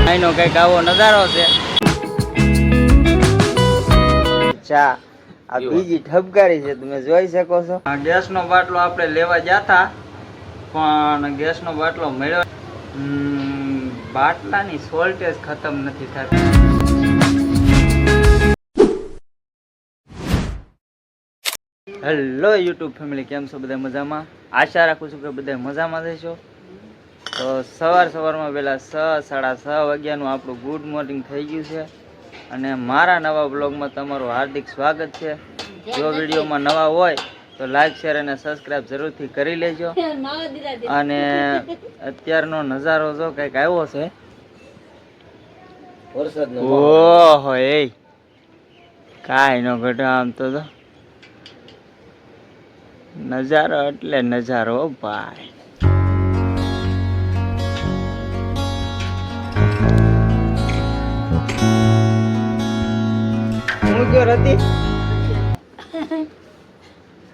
અહીંનો કઈક આવો નજારો છે. ચા આ બીજી ઠપકારી છે, તમે જોઈ શકો છો. ગેસનો બાટલો આપણે લેવા જતા પણ ગેસનો બાટલો મળ્યો. બાટલાની સોલ્ટેજ ખતમ નથી થતી. હેલો યુટ્યુબ ફેમિલી, કેમ છો બધા? મજામાં? આશા રાખું છું કે બધા મજામાં રહેશો. તો સવારમાં પહેલાં 6:30 વાગ્યાનું આપણું ગુડ મોર્નિંગ થઈ ગયું છે અને મારા નવા બ્લોગમાં તમારું હાર્દિક સ્વાગત છે. જો વિડીયોમાં નવા હોય તો લાઈક શેર અને સબસ્ક્રાઈબ જરૂરથી કરી લેજો. અને અત્યારનો નજારો જો કંઈક આવ્યો છે. ઓહો, એ કાંઈ નો ઘટે. આમ તો નજારો એટલે નજારો ભાઈ. હું જો રતી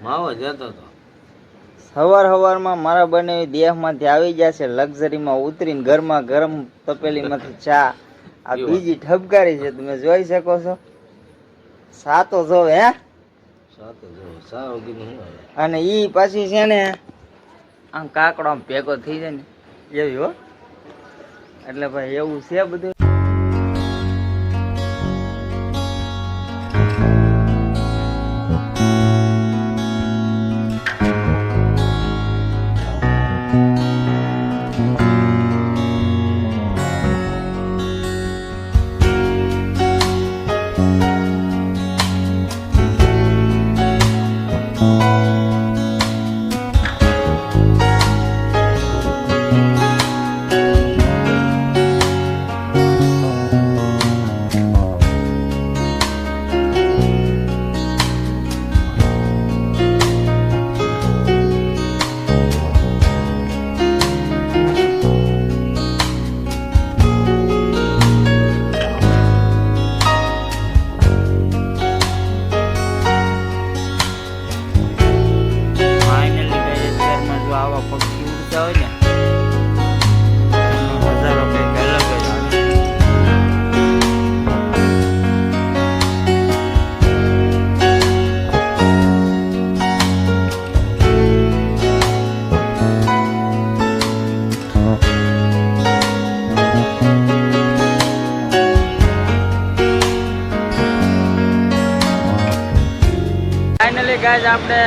માવો જતો તો સવારમાં મારા બનેવી દેહમાંથી આવી ગયા છે. લક્ઝરીમાં ઉતરીને ગરમા ગરમ તપેલીમાંથી ચા આ બીજી ઠપકારી છે, તમે જોઈ શકો છો. સાતો જોવે હે અને ઈ પાછી છે ને આમ કાકડો આમ ભેગો થઈ જાય ને એવી હો. એટલે ભાઈ એવું છે બધું. આવા પક્ષી ઉડતા હોય ને એનો નજારો કંઈક અલગ જ આવે. ફાઇનલી ગાઈઝ આપણે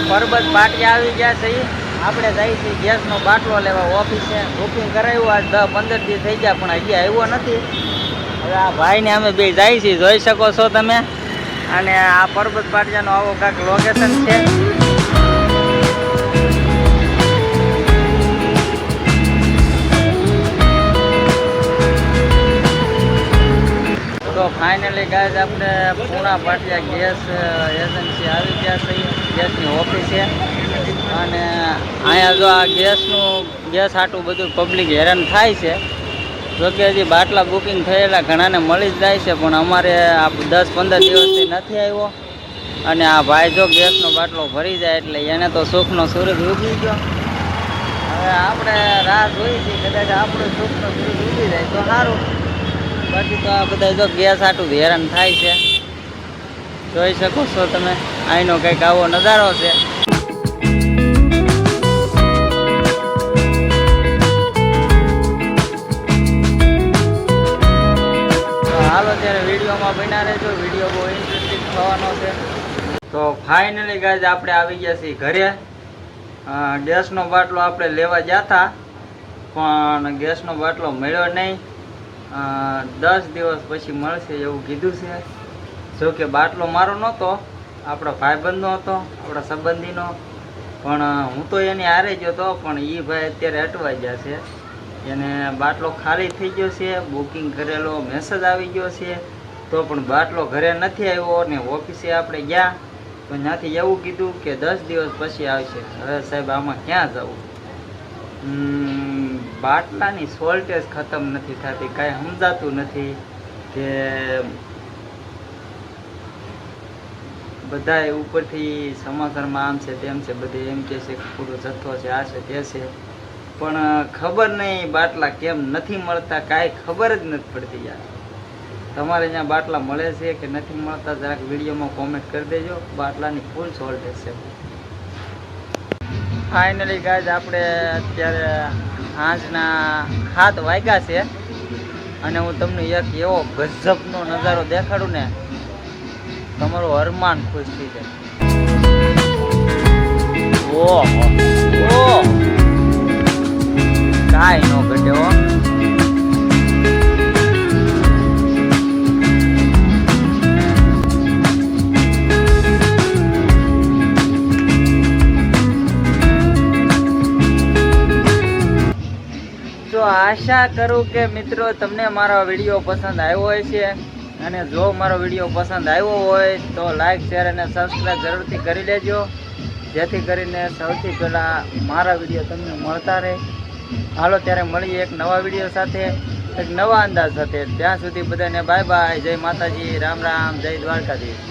પરબત પાટિયા આવી ગયા છે. આપણે જઈએ છીએ ગેસનો બાટલો લેવા ઓફિસે. બુકિંગ કરાવ્યું આજ 10-15 દિવસ થઈ ગયા પણ હજી આવ્યો નથી. હવે આ ભાઈને અમે બે જઈએ છીએ, જોઈ શકો છો તમે. અને આ પરબત પાટિયાનો આવો કાંઈક લોકેશન છે. તો ફાઇનલી ગાઈઝ આપણે પૂણા પાટિયા ગેસ એજન્સી આવી ગયા છે, ગેસની ઓફિસે. અને અહીંયા જો આ ગેસ આટલું બધું પબ્લિક હેરાન થાય છે. જોકે હજી બાટલા બુકિંગ થયેલા ઘણાને મળી જ જાય છે પણ અમારે આ 10-15 દિવસથી નથી આવ્યો. અને આ ભાઈ જો ગેસનો બાટલો ભરી જાય એટલે એને તો સુખનો સૂરજ ઉગી ગયો. હવે આપણે રાહ જોઈ છીએ, કદાચ આપણો સુખનો સૂરજ ઉગી જાય તો સારું. બાકી તો આ બધા જો ગેસ આટલું હેરાન થાય છે, જોઈ શકો છો તમે. અહીંનો કંઈક આવો નજારો છે. હાલો ત્યારે વિડીયોમાં બન્યા રહેજો, વિડીયો બહુ ઇન્ટરેસ્ટિંગ થવાનો છે. તો ફાઇનલી ગાઈઝ આપણે આવી ગયા છીએ ઘરે. ગેસનો બાટલો આપણે લેવા ગયા હતા પણ ગેસનો બાટલો મળ્યો નહીં. 10 દિવસ પછી મળશે એવું કીધું છે. જો કે બાટલો મારો નહોતો, આપણા ભાઈબંધનો હતો, આપણા સંબંધીનો. પણ હું તો એની હારે ગયો હતો પણ એ ભાઈ અત્યારે અટવાઈ ગયા છે. એને બાટલો ખાલી થઈ ગયો છે, બુકિંગ કરેલો મેસેજ આવી ગયો છે તો પણ બાટલો ઘરે નથી આવ્યો. અને ઓફિસે આપણે ગયા તો ત્યાંથી એવું કીધું કે 10 દિવસ પછી આવશે. હવે સાહેબ આમાં ક્યાં જવું? બાટલાની સોલ્ટેજ ખતમ નથી થતી, કાંઈ સમજાતું નથી કે બધાએ ઉપરથી સમાચારમાં આમ છે તેમ છે, બધે એમ કહે છે કે પૂરો જથ્થો છે, આ છે તે છે, પણ ખબર નહીં બાટલા કેમ નથી મળતા, કાંઈ ખબર જ નથી પડતી યાર. તમારે અહીંયા બાટલા મળે છે કે નથી મળતા જરાક વિડીયોમાં કોમેન્ટ કરી દેજો. બાટલાની ફૂલ શોર્ટેજ છે. ફાઇનલી ગાઈઝ આપણે અત્યારે સાંજના 7 વાગ્યા છે અને હું તમને એક એવો ગજબનો નજારો દેખાડું ને, તમારું અરમાન ખુશ થઈ જાય. ઓહો ઓહ, કાંઈ ન ઘટે હો. તો આશા કરું કે મિત્રો તમને મારો વિડીયો પસંદ આવ્યો હોય છે, અને જો મારો વિડીયો પસંદ આવ્યો હોય તો લાઈક શેર અને સબસ્ક્રાઈબ જરૂરથી કરી લેજો, જેથી કરીને સૌથી પહેલાં મારા વિડીયો તમને મળતા રહે. હાલો ત્યારે મળીએ એક નવા વિડીયો સાથે, એક નવા અંદાજ સાથે. ત્યાં સુધી બધાને બાય બાય, જય માતાજી, રામ રામ, જય દ્વારકાધીશ.